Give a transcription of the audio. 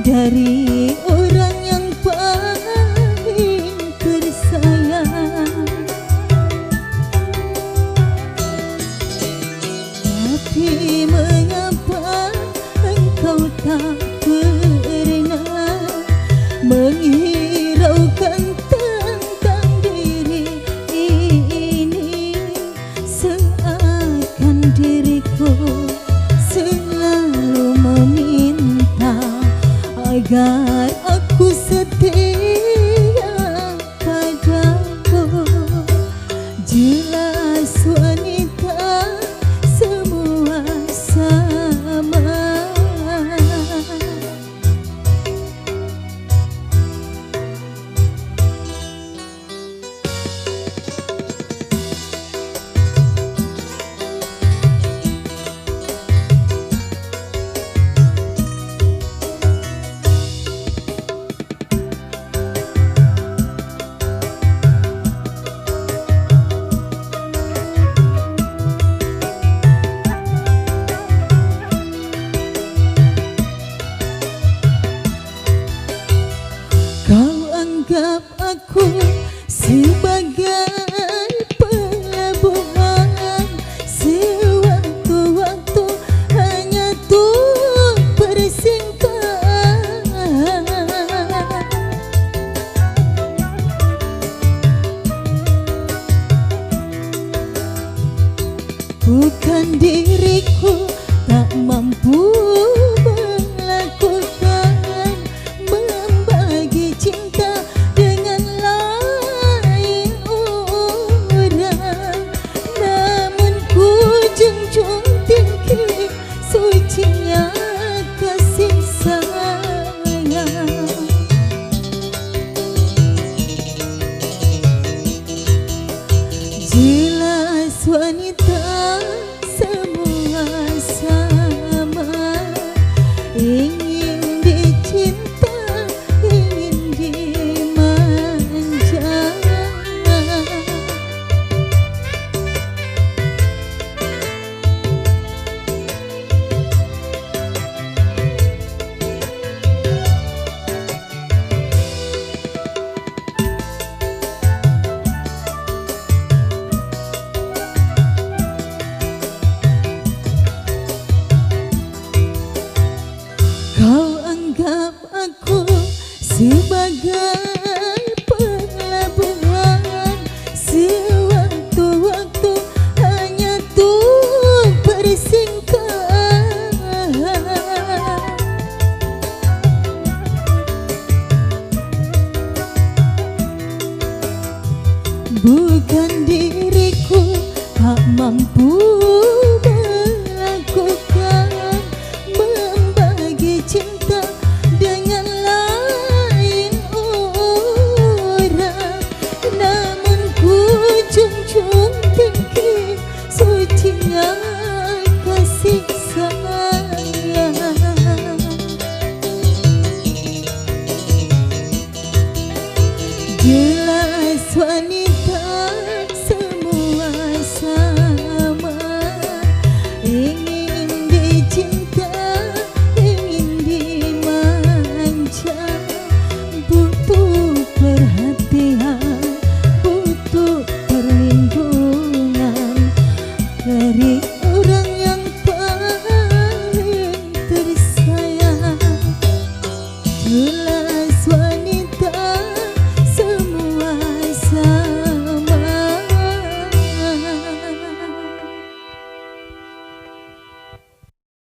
dari orang yang paling tersayang. Tapi mengapa engkau tak pernah menghiraukan tentang diri ini, seakan diriku selalu meminta agar aku setia padamu. Jelas wanita semua sama. Kau anggap aku sebagai pelabuhan, sewaktu-waktu hanya untuk bersingkah. Bukan diriku tak mampu melakukan membagi cinta dengan lain orang, namun ku junjung tinggi sucinya kasih sayang. Jelas wanita semua sama, ingin dicinta, ingin dimanja. Kau anggap aku sebagai pelabuhan, sewaktu-waktu hanya untuk bersingkah. Bukan diriku tak mampu